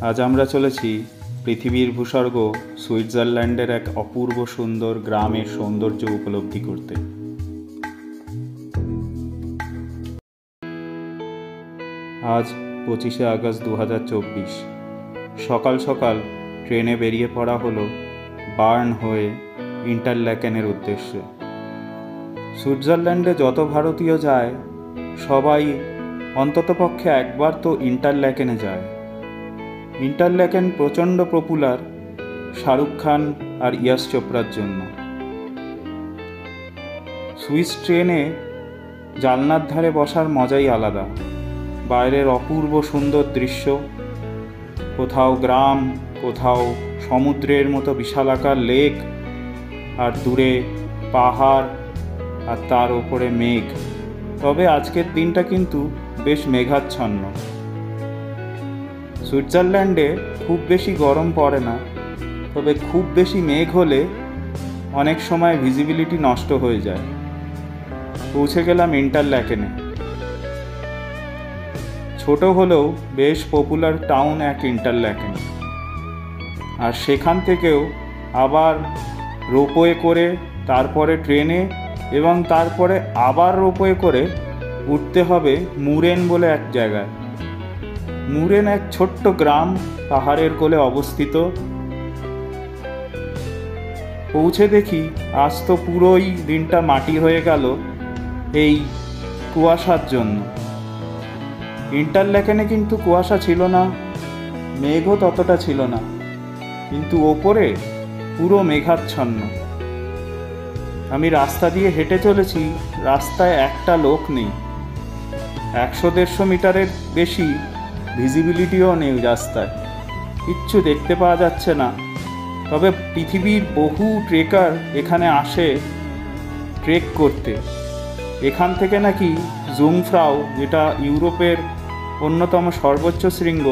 আজ আমরা চলেছি পৃথিবীর ভূস্বর্গ সুইজারল্যান্ডের এক অপূর্ব সুন্দর গ্রামের সৌন্দর্য উপলব্ধি করতে। আজ 25শে আগস্ট 2024 সকাল সকাল ট্রেনে বেরিয়ে পড়া হলো বার্ন হয়ে ইন্টারল্যাকেনের উদ্দেশ্যে। সুইজারল্যান্ডে যত ভারতীয় যায় সবাই অন্ততপক্ষে একবার তো ইন্টারল্যাকেনে যায়। ইন্টারল্যাকেন প্রচণ্ড পপুলার শাহরুখ খান আর ইয়াশ চোপড়ার জন্য। সুইস ট্রেনে জানলার ধারে বসার মজাই আলাদা। বাইরের অপূর্ব সুন্দর দৃশ্য, কোথাও গ্রাম, কোথাও সমুদ্রের মতো বিশালাকার লেক, আর দূরে পাহাড় আর তার ওপরে মেঘ। তবে আজকের দিনটা কিন্তু বেশ মেঘাচ্ছন্ন। সুইজারল্যান্ডে খুব বেশি গরম পড়ে না, তবে খুব বেশি মেঘ হলে অনেক সময় ভিজিবিলিটি নষ্ট হয়ে যায়। পৌঁছে গেলাম ইন্টারল্যাকেনে। ছোট হলেও বেশ পপুলার টাউন এক ইন্টারল্যাকেন। আর সেখান থেকেও আবার রোপওয়ে করে, তারপরে ট্রেনে, এবং তারপরে আবার রোপওয়ে করে উঠতে হবে মুরেন বলে এক জায়গায়। মুরেন এক ছোট্ট গ্রাম, পাহাড়ের কোলে অবস্থিত। পৌঁছে দেখি আজ তো পুরোই দিনটা মাটি হয়ে গেল এই কুয়াশার জন্য। ইন্টারল্যাকেনে কিন্তু কুয়াশা ছিল না, মেঘও ততটা ছিল না, কিন্তু ওপরে পুরো মেঘাচ্ছন্ন। আমি রাস্তা দিয়ে হেঁটে চলেছি, রাস্তায় একটা লোক নেই। 100-150 মিটারের বেশি ভিজিবিলিটিও নেই রাস্তায়, কিচ্ছু দেখতে পাওয়া যাচ্ছে না। তবে পৃথিবীর বহু ট্রেকার এখানে আসে ট্রেক করতে। এখান থেকে নাকি জুংফ্রাউ, যেটা ইউরোপের অন্যতম সর্বোচ্চ শৃঙ্গ,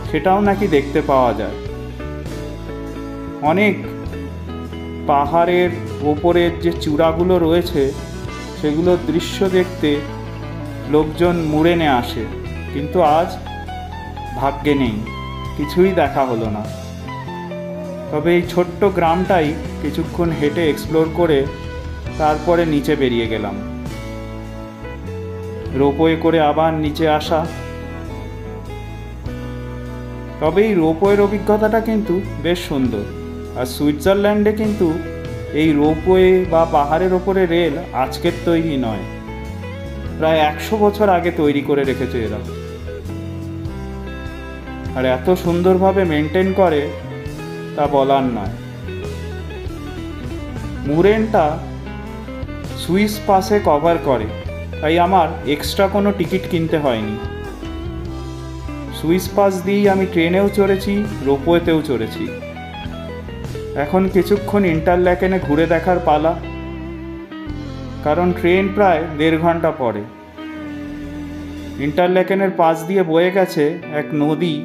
সেটাও নাকি দেখতে পাওয়া যায়। অনেক পাহাড়ের ওপরের যে চূড়াগুলো রয়েছে সেগুলোর দৃশ্য দেখতে লোকজন মুরেনে আসে, কিন্তু আজ ভাগ্যে নেই, কিছুই দেখা হলো না। তবে এই ছোট্ট গ্রামটাই কিছুক্ষণ হেঁটে এক্সপ্লোর করে তারপরে নিচে বেরিয়ে গেলাম। রোপওয়ে করে আবার নিচে আসা। তবে এই রোপওয়ের অভিজ্ঞতাটা কিন্তু বেশ সুন্দর। আর সুইজারল্যান্ডে কিন্তু এই রোপওয়ে বা পাহাড়ের ওপরে রেল আজকের তৈরি নয়, প্রায় 100 বছর আগে তৈরি করে রেখেছে এরা। আর এত সুন্দরভাবে মেনটেন করে তা বলার নয়। মুরেনটা সুইস পাসে কভার করে, তাই আমার এক্সট্রা কোনো টিকিট কিনতে হয়নি। সুইস পাস দিয়েই আমি ট্রেনেও চড়েছি, রোপওয়েতেও চড়েছি। এখন কিছুক্ষণ ইন্টারল্যাকেনে ঘুরে দেখার পালা, কারণ ট্রেন প্রায় 1.5 ঘন্টা পরে। ইন্টারল্যাকেনের পাশ দিয়ে বয়ে গেছে এক নদী,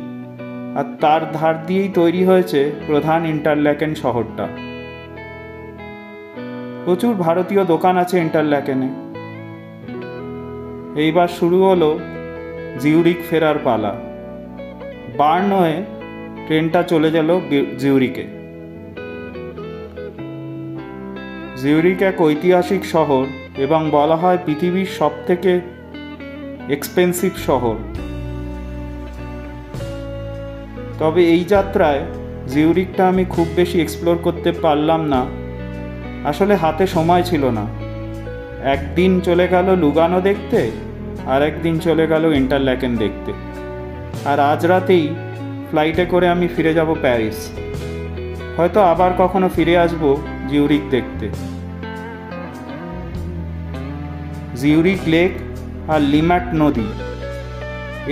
আর তার ধার দিয়েই তৈরি হয়েছে প্রধান ইন্টারল্যাকেন শহরটা। প্রচুর ভারতীয় দোকান আছে ইন্টারল্যাকেনে। এইবার শুরু হলো জিউরিক ফেরার পালা। বার্ন হয়ে ট্রেনটা চলে গেল জিউরিকে। জিউরিক এক ঐতিহাসিক শহর এবং বলা হয় পৃথিবীর সবথেকে এক্সপেন্সিভ শহর। তবে এই যাত্রায় জিউরিকটা আমি খুব বেশি এক্সপ্লোর করতে পারলাম না, আসলে হাতে সময় ছিল না। একদিন চলে গেল লুগানো দেখতে, আর একদিন চলে গেল ইন্টারল্যাকেন দেখতে। আর আজ রাতেই ফ্লাইটে করে আমি ফিরে যাব প্যারিস। হয়তো আবার কখনো ফিরে আসব জিউরিক দেখতে। জিউরিক লেক আর লিম্যাট নদী,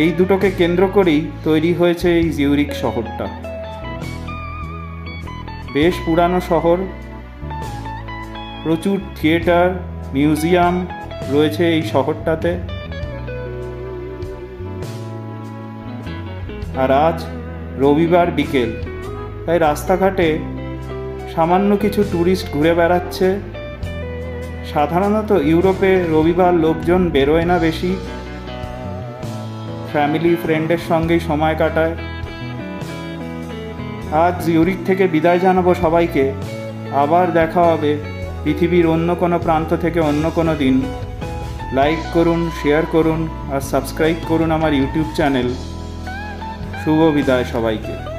এই দুটোকে কেন্দ্র করেই তৈরি হয়েছে এই জিউরিক শহরটা। বেশ পুরানো শহর, প্রচুর থিয়েটার, মিউজিয়াম রয়েছে এই শহরটাতে। আর আজ রবিবার বিকেল, তাই রাস্তাঘাটে সামান্য কিছু ট্যুরিস্ট ঘুরে বেড়াচ্ছে। সাধারণত ইউরোপে রবিবার লোকজন বেরোয় না বেশি, ফ্যামিলি ফ্রেন্ডের সঙ্গেই সময় কাটায়। আজ জিউরিখ থেকে বিদায় জানাবো সবাইকে। আবার দেখা হবে পৃথিবীর অন্য কোনো প্রান্ত থেকে অন্য কোনো দিন। লাইক করুন, শেয়ার করুন আর সাবস্ক্রাইব করুন আমার ইউটিউব চ্যানেল। শুভ বিদায় সবাইকে।